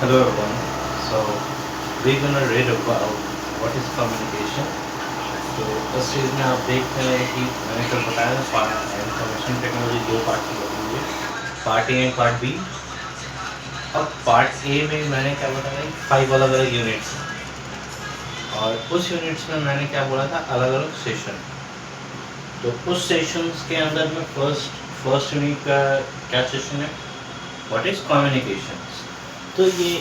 Hello everyone. So we're gonna read about what is communication. तो इस चीज़ में आप देख रहे हैं कि मैंने कल बताया था इंफॉर्मेशन टेक्नोलॉजी दो पार्ट की बनी हुई है, part A and part B. अब पार्ट ए में मैंने क्या बताया कि 5 अलग अलग यूनिट्स हैं और उस यूनिट्स में मैंने क्या बोला था अलग अलग सेशन। तो उस सेशंस के अंदर में फर्स्ट यूनिट का क्या सेशन है, व्हाट इज कम्युनिकेशन। तो ये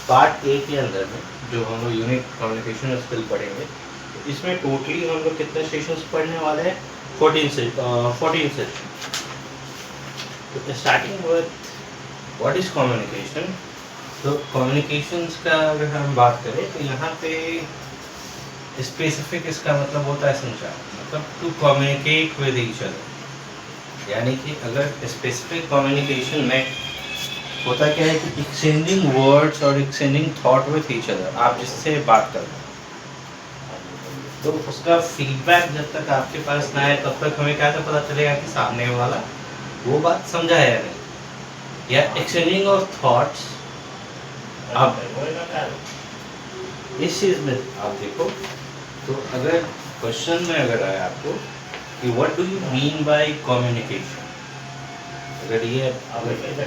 पार्ट ए के अंदर में जो हम लोग यूनिट कम्युनिकेशन स्किल पढ़ेंगे, तो इसमें टोटली हम लोग कितने सेशंस पढ़ने वाले हैं, 14 सेशन। तो starting with what is communication. तो कम्युनिकेशंस का अगर हम बात करें तो यहाँ पे स्पेसिफिक इसका मतलब होता है संचार, मतलब to communicate with each other. यानी कि अगर स्पेसिफिक कम्युनिकेशन में होता क्या है कि एक्सचेंजिंग वर्ड्स और exchanging thought with each other, आप जिससे बात कर रहे हैं तो उसका फीडबैक जब तक आपके पास ना आए तब तक हमें कैसे पता चलेगा कि सामने वाला वो बात समझा है या नहीं। या एक्सचेंजिंग ऑफ थॉट्स, अब इस चीज़ में आप देखो तो अगर क्वेश्चन में अगर आए आपको कि what do you mean by communication, अगर ये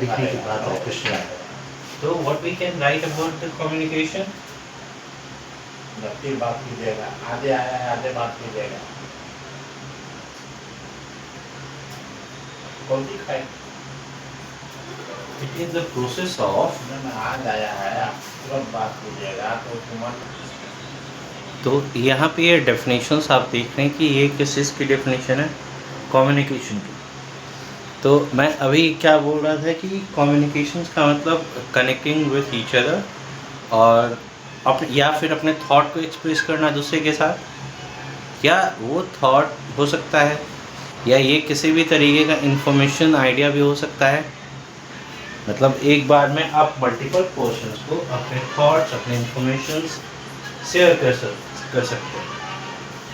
लिखने की बात है क्वेश्चन है, तो what we can write about the communication. बात कीजिएगा, आधे आया है आधे बात कीजिएगा। कौन सी खाए? It is the process of, आज आया है आप तुरंत बात कीजिएगा तो तुम। तो यहाँ पे ये डेफिनेशंस आप देख रहे हैं कि ये किस चीज़ की डेफिनेशन है, कम्युनिकेशन की। तो मैं अभी क्या बोल रहा था कि कम्युनिकेशंस का मतलब कनेक्टिंग विथ ईच अदर और अपने या फिर अपने थॉट को एक्सप्रेस करना दूसरे के साथ, या वो थॉट हो सकता है या ये किसी भी तरीके का इंफॉर्मेशन आइडिया भी हो सकता है। मतलब एक बार में आप मल्टीपल पोर्शंस को अपने थॉट्स अपने इंफॉर्मेशंस शेयर कर सकते हैं,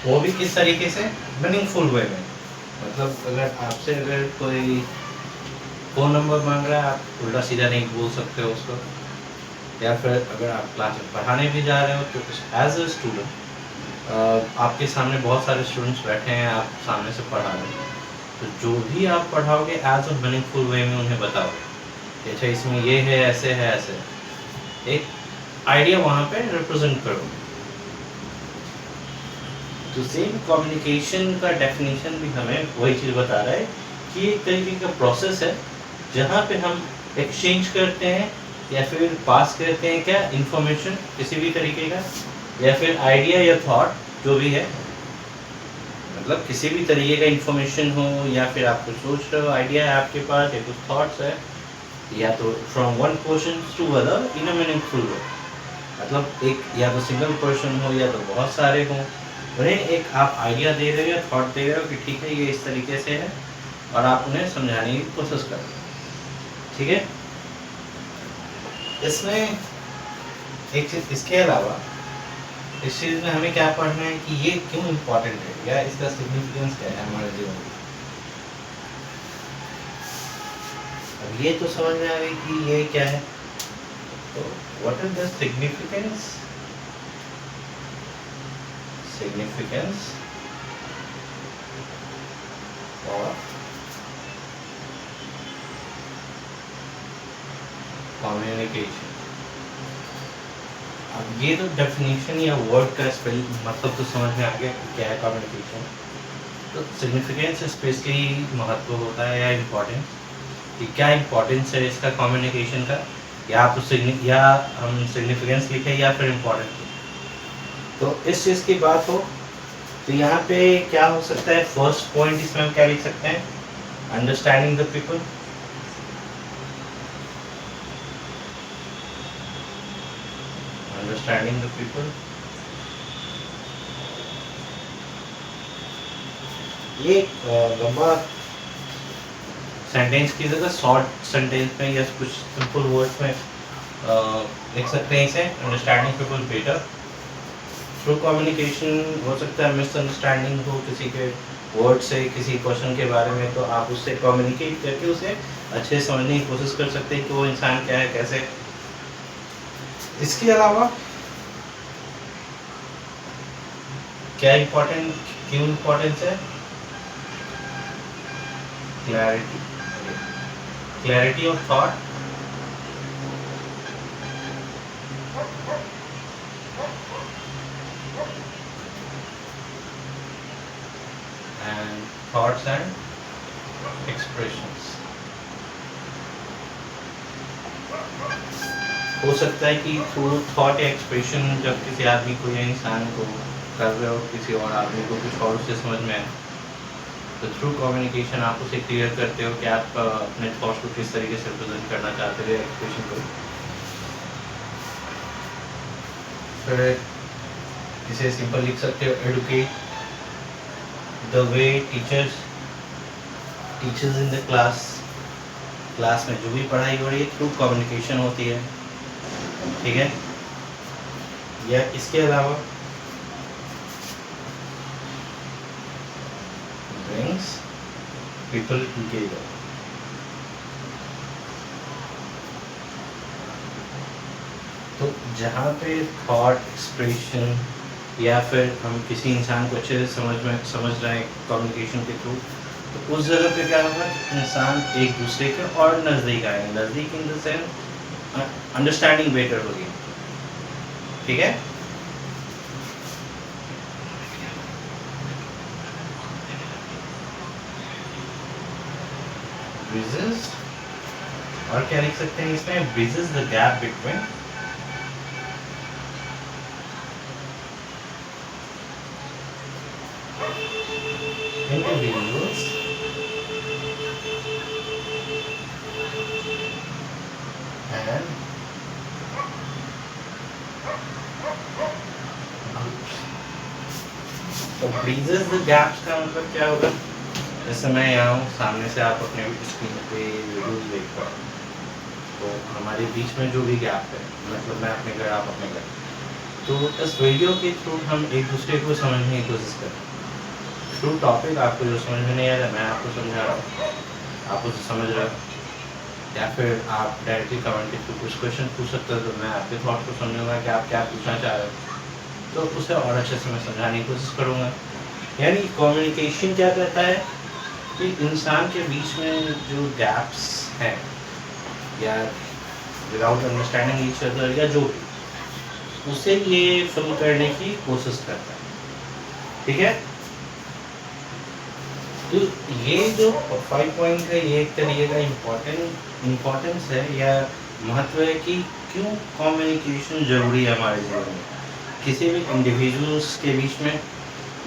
वो भी किस तरीके से, मीनिंगफुल वे में। मतलब अगर कोई फ़ोन नंबर मांग रहा है, आप उल्टा सीधा नहीं बोल सकते हो उसको। या फिर अगर आप क्लास में पढ़ाने भी जा रहे हो तो एज अ स्टूडेंट आपके सामने बहुत सारे स्टूडेंट्स बैठे हैं, आप सामने से पढ़ा रहे हो, तो जो भी आप पढ़ाओगे एज अ मीनिंगफुल वे में उन्हें बताओगे। अच्छा इसमें ये है, ऐसे है, ऐसे है। एक आइडिया वहाँ पे रिप्रेजेंट करोगे। तो सेम कम्युनिकेशन का डेफिनेशन भी हमें वही चीज़ बता रहा है कि एक तरीके का प्रोसेस है जहाँ पे हम एक्सचेंज करते हैं या फिर पास करते हैं क्या, इंफॉर्मेशन किसी भी तरीके का, या फिर आइडिया या थॉट जो भी है। मतलब किसी भी तरीके का इंफॉर्मेशन हो या फिर आप कुछ सोच रहे हो, आइडिया है आपके पास या कुछ थॉट्स है, या तो from one person to other in a meaningful way. मतलब एक या तो सिंगल पर्सन हो या तो बहुत सारे हों, उन्हें एक आप आइडिया दे रहे हो या थॉट दे रहे हो कि ठीक है ये इस तरीके से है, और आप उन्हें समझाने की कोशिश कर रहे हो। ठीक है, इसमें एक चीज़ इसके अलावा इस चीज़ में हमें क्या पढ़ना है कि ये क्यों इम्पोर्टेंट है या इसका सिग्निफिकेंस क्या है हमारे जीवन में। अब ये तो समझ में आ गई कि ये क्या है, तो व्हाट इज द सिग्निफिकेंस और कम्युनिकेशन। अब ये तो डेफिनेशन या वर्ड का स्पेल मतलब तो समझ में आ गया कि क्या है कम्युनिकेशन। तो सिग्निफिकेंस इसके महत्व होता है या इम्पोर्टेंस, कि क्या इम्पोर्टेंस है इसका कम्युनिकेशन का, या आप या हम सिग्निफिकेंस लिखें या फिर इम्पोर्टेंस। तो इस चीज़ की बात हो तो यहाँ पे क्या हो सकता है, फर्स्ट पॉइंट इसमें हम क्या लिख सकते हैं, understanding the people. Understanding the people, ये लंबा सेंटेंस की जगह शॉर्ट सेंटेंस में या कुछ सिंपल वर्ड्स में लिख सकते हैं इसे, understanding people better. Through communication हो सकता है मिसअंडरस्टैंडिंग हो किसी के वर्ड से किसी क्वेश्चन के बारे में, तो आप उससे कम्युनिकेट करके उसे अच्छे से समझने की कोशिश कर सकते हैं कि वो इंसान क्या है, कैसे। इसके अलावा क्या इम्पोर्टेंट, क्यों इम्पोर्टेंस है? Clarity, clarity of thought and thoughts and expressions. हो सकता है कि थ्रू थॉट या एक्सप्रेशन जब किसी आदमी को या इंसान को कर रहे हो, किसी और आदमी को कुछ और उससे समझ में आए, तो थ्रू कम्युनिकेशन आप उसे क्लियर करते हो कि आप अपने थॉट्स को किस तरीके से रिप्रेजेंट करना चाहते हो एक्सप्रेशन को। फिर इसे सिंपल लिख सकते हो, educate the way teachers in the class में जो भी पढ़ाई हो रही है थ्रू कम्युनिकेशन होती है, ठीक है। या इसके अलावा brings people together। तो जहाँ पे थॉट एक्सप्रेशन या फिर हम किसी इंसान को अच्छे से समझ रहे हैं कम्युनिकेशन के थ्रू, तो उस जगह पे क्या होगा, इंसान एक दूसरे के और नज़दीक आएंगे, नज़दीक in the sense understanding better होगी, ठीक है। ब्रिजेस, और क्या लिख सकते हैं इसमें, bridges the gap between individuals and groups। तो ब्रिजेस द गैप्स का मतलब क्या होगा? जैसे मैं यहाँ हूँ, सामने से आप अपने स्क्रीन पे वीडियोस देख रहे हो, तो हमारे बीच में जो भी गैप है, मतलब मैं अपने घर, आप अपने घर, तो इस वीडियो के थ्रू हम एक दूसरे को समझने की कोशिश करें। थ्रू टॉपिक आपको जो समझ में नहीं आ रहा है, मैं आपको समझा रहा हूँ, आप उसे समझ रहे हो, या फिर आप डायरेक्टली कमेंट के थ्रू कुछ क्वेश्चन पूछ सकते हो, तो मैं आपके थॉट को समझूंगा कि आप क्या पूछना चाह रहे हो, तो उसे और अच्छे से मैं समझाने की कोशिश करूँगा। यानी कम्युनिकेशन क्या कहता है कि इंसान के बीच में जो गैप्स हैं, या विदाउट अंडरस्टैंडिंग ईच अदर, या जो भी, उसे ये फिल करने की कोशिश करता है, ठीक है। तो ये जो 5 पॉइंट का ये एक तरीके का इम्पोर्टेंस है या महत्व है कि क्यों कम्युनिकेशन ज़रूरी है हमारे जीवन में, किसी भी इंडिविजुअल्स के बीच में,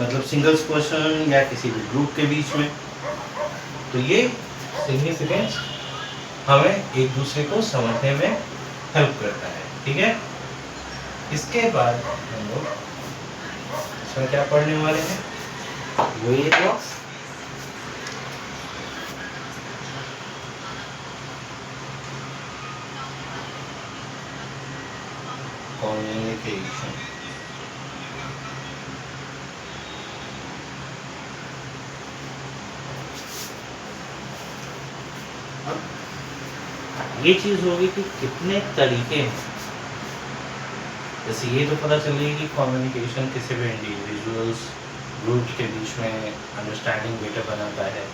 मतलब सिंगल्स पर्सन या किसी भी ग्रुप के बीच में। तो ये सिग्निफिकेंस हमें एक दूसरे को समझने में हेल्प करता है, ठीक है। इसके बाद हम लोग इसमें क्या पढ़ने वाले हैं, वे ऑफ कम्युनिकेशन। अब ये चीज होगी कि कितने तरीके हैं, जैसे ये तो पता चल गई कि कम्युनिकेशन किसी भी इंडिविजुअल्स ग्रुप्स के बीच में अंडरस्टैंडिंग बेटर बनाता है,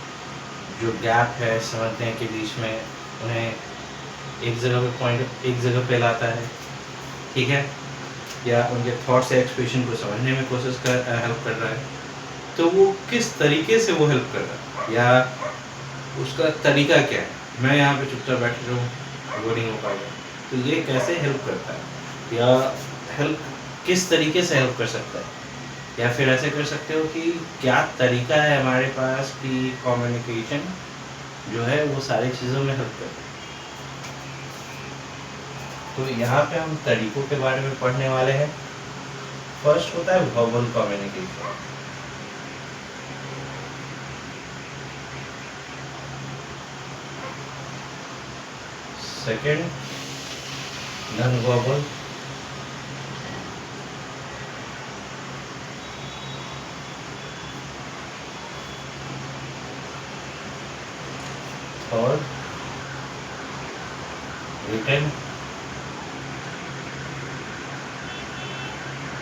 जो गैप है समझने के बीच में उन्हें एक जगह पे पॉइंट एक जगह पे लाता है, ठीक है, या उनके थॉट्स या एक्सप्रेशन को समझने में हेल्प कर रहा है। तो वो किस तरीके से वो हेल्प कर रहा है, या उसका तरीका क्या है। मैं यहाँ पे चुपचाप बैठ रहूँ, वो नहीं हो पाएगा, तो ये कैसे हेल्प करता है, या हेल्प किस तरीके से हेल्प कर सकता है, या फिर ऐसे कर सकते हो कि क्या तरीका है हमारे पास कि कम्युनिकेशन जो है वो सारी चीज़ों में हेल्प करे। तो यहाँ पे हम तरीकों के बारे में पढ़ने वाले हैं। फर्स्ट होता है verbal communication, second non verbal, called written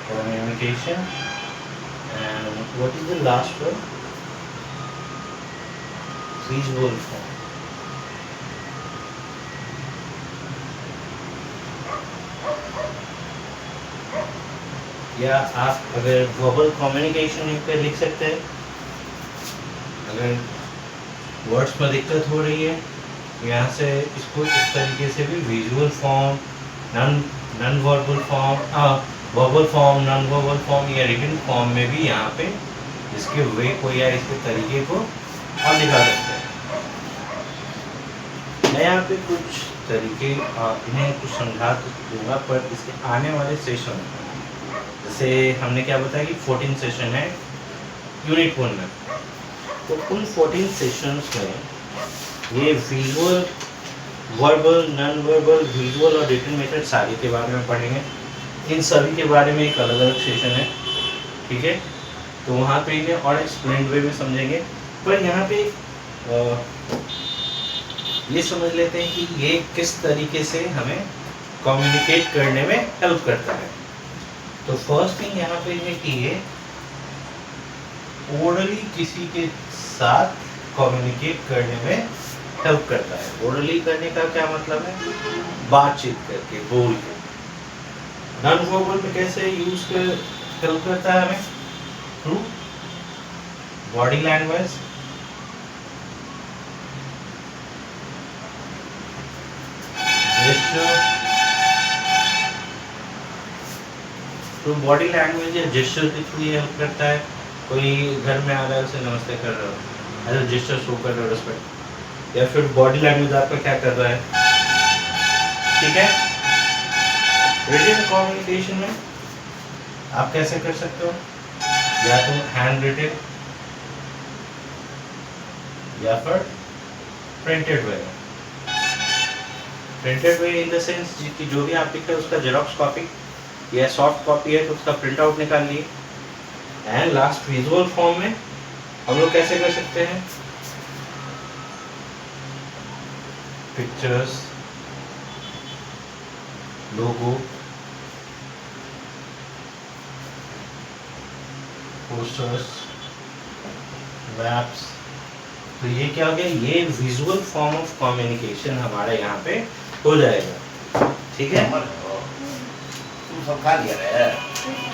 communication. And what is the last one? Visual form. या आप अगर वर्बल कम्युनिकेशन पे लिख सकते हैं, अगर वर्ड्स में दिक्कत हो रही है यहाँ से इसको इस तरीके से भी visual form, non verbal form, verbal form, non verbal form या रिटन फॉर्म में भी यहाँ पे इसके वे को या इसके तरीके को आप दिखा सकते हैं। मैं यहाँ पे कुछ तरीके इन्हें कुछ समझा दूंगा, पर इसके आने वाले सेशन जैसे हमने क्या बताया कि 14 सेशन है यूनिट 1 में, तो उन 14 सेशंस में ये visual, verbal, non verbal, visual और रिटन मेथड सारे के बारे में पढ़ेंगे। इन सभी के बारे में एक अलग अलग सेशन है, ठीक है, तो वहाँ पे इन्हें और एक्सप्लेन वे में समझेंगे। पर यहाँ पे ये समझ लेते हैं कि ये किस तरीके से हमें कम्युनिकेट करने में हेल्प करता है। तो फर्स्ट थिंग यहाँ पे है कि ये ओरली किसी के साथ कम्युनिकेट करने में हेल्प करता है। ओरली करने का क्या मतलब है? बातचीत करके, बोल के। नॉन वर्बल में कैसे यूज कर हेल्प करता है हमें? थ्रू बॉडी लैंग्वेज, जेस्चर, तो बॉडी लैंग्वेज या जेस्चर के थ्रू ये हेल्प करता है। कोई घर में आ रहा है, उसे नमस्ते कर रहे हो, एज जेस्चर शो कर रहे हो रिस्पेक्ट, या फिर बॉडी लैंग्वेज आपका क्या कर रहा है, ठीक है। रिटन कम्युनिकेशन में आप कैसे कर सकते हो? या तो हैंड रिटन या फिर printed way. Printed way in the sense कि जो भी आप लिखते हैं उसका जेरॉक्स कॉपी या सॉफ्ट कॉपी है तो उसका प्रिंट आउट निकाल लिए। एंड लास्ट विजुअल फॉर्म में हम लोग कैसे कर सकते हैं? पिक्चर्स, लोगो, पोस्टर्स, मैप्स। तो ये क्या हो गया? ये विजुअल फॉर्म ऑफ कम्युनिकेशन हमारे यहाँ पे हो जाएगा, ठीक है। तुम सब खा लिया है।